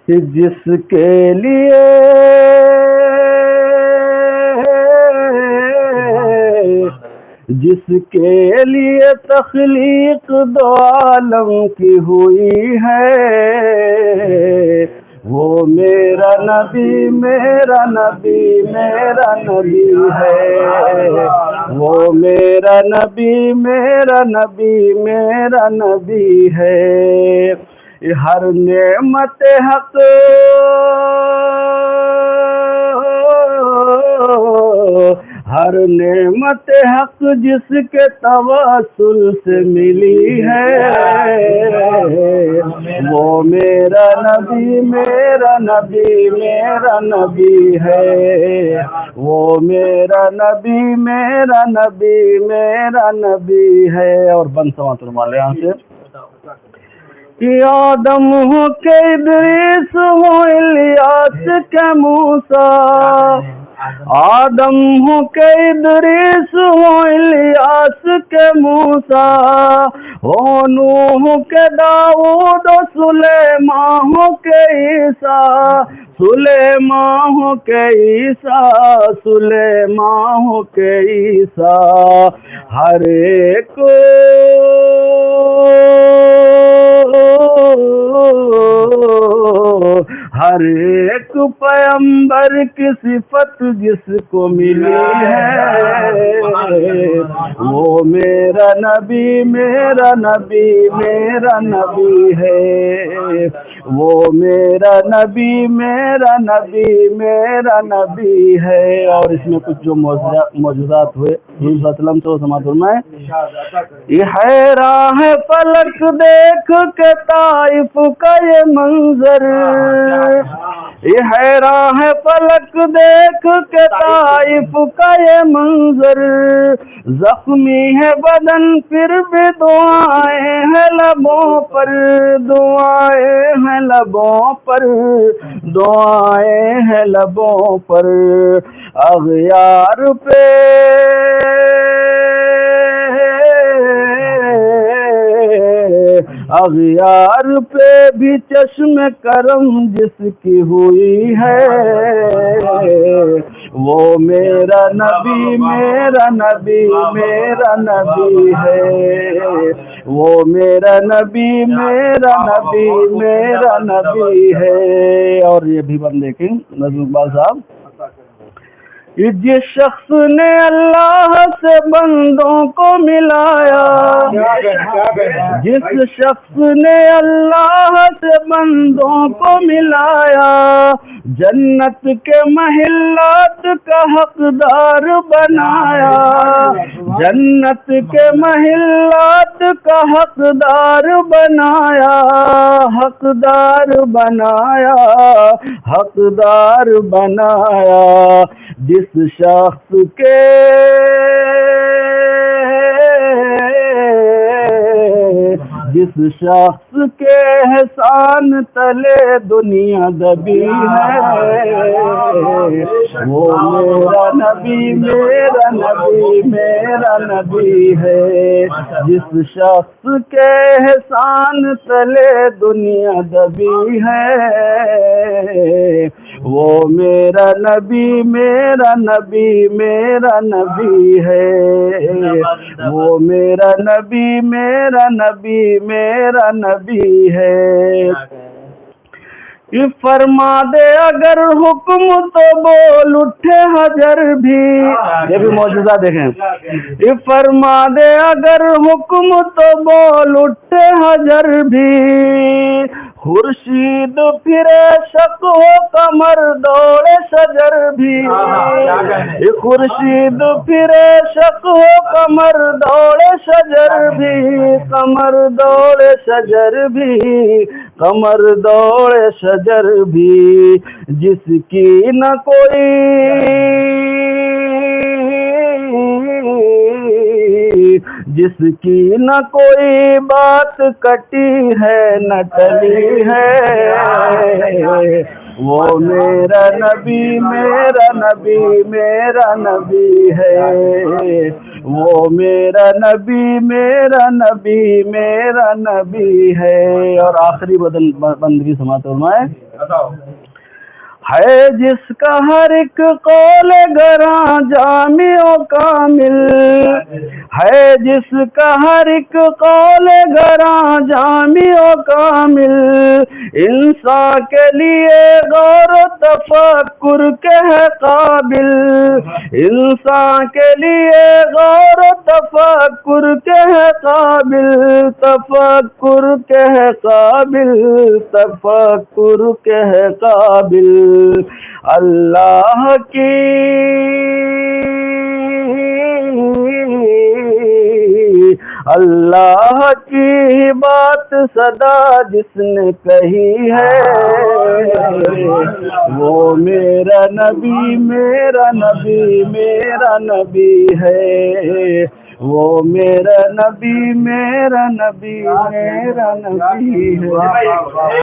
کہ جس کے لیے تخلیق دو عالم کی ہوئی ہے، وہ میرا نبی میرا نبی میرا نبی ہے، وہ میرا نبی میرا نبی میرا نبی ہے۔ ہر نعمت حق ہر نعمت حق جس کے توسل سے ملی ہے، وہ میرا نبی میرا نبی میرا نبی ہے، وہ میرا نبی میرا نبی میرا نبی ہے۔ اور بند سماعت فرما لے یہاں سے کہ آدم ہو کہ ادریس ہو الیاس کے موسیٰ، آدم ہو کہ ادریس ہو الیاس کے موسیٰ، ہو نوح کے داؤد و سلیمان ہو کے عیسیٰ، سلیمان ہو کے عیسیٰ، سلیمان ہو کے عیسیٰ، ہر ایک ہر ایک پیغمبر کی صفت جس کو ملی ہے، وہ میرا نبی میرا نبی میرا نبی ہے، وہ میرا نبی میرا نبی میرا نبی ہے۔ اور اس میں کچھ جو معجزات ہوئے حضور صلی اللہ علیہ وسلم تو سماعت فرمائے، یہ ہے راہ فلک دیکھ کے طائف کا یہ منظر، یہ ہے راہ فلک دیکھ کے طائف کا یہ منظر، زخمی ہے بدن پھر بھی دعائیں ہیں لبوں پر، دعائیں ہیں لبوں پر، دعائیں ہیں لبوں پر، اغیار پہ اغیار پہ بھی چشم کرم جس کی ہوئی ہے، وہ میرا نبی میرا نبی میرا نبی ہے، وہ میرا نبی میرا نبی میرا نبی ہے۔ اور یہ بھی بند دیکھیں نظم اقبال صاحب، جس شخص نے اللہ سے بندوں کو ملایا، جس شخص نے اللہ سے بندوں کو ملایا، جنت کے محلات کا حقدار بنایا، جنت کے محلات کا حقدار بنایا، حقدار بنایا، حقدار بنایا، جس شخص کے جس شخص کے احسان تلے دنیا دبی ہے، وہ میرا نبی میرا نبی میرا نبی ہے، جس شخص کے احسان تلے دنیا دبی ہے، وہ میرا نبی میرا نبی میرا نبی ہے، وہ میرا نبی میرا نبی میرا نبی ہے۔ یہ فرما دے اگر حکم تو بول اٹھے حجر بھی، یہ بھی معجزہ دیکھیں، یہ فرما دے اگر حکم تو بول اٹھے حجر بھی، خورشید پھرے شک ہو کمر دوڑے شجر بھی، یہ خورشید پھرے شک ہو کمر دوڑے شجر بھی، کمر دوڑے شجر بھی، کمر دوڑے شجر بھی، جس کی نہ کوئی جس کی نہ کوئی بات کٹی ہے نہ ٹلی ہے، وہ میرا نبی میرا نبی میرا نبی ہے، وہ میرا نبی میرا نبی میرا نبی ہے۔ اور آخری بندگی سماعت فرمائے، ہے جس کا ہر ایک قول گراں جامع و کامل، ہے جس کا ہر ایک قول گراں جامع و کامل، انسان کے لیے غور و تفکر کے ہے قابل، انسان کے لیے غور و تفکر کے ہے قابل، تفکر کے ہے قابل، تفکر کے ہے قابل، اللہ کی اللہ کی بات صدا جس نے کہی ہے، وہ میرا نبی میرا نبی میرا نبی ہے، وہ میرا نبی میرا نبی میرا نبی ہے۔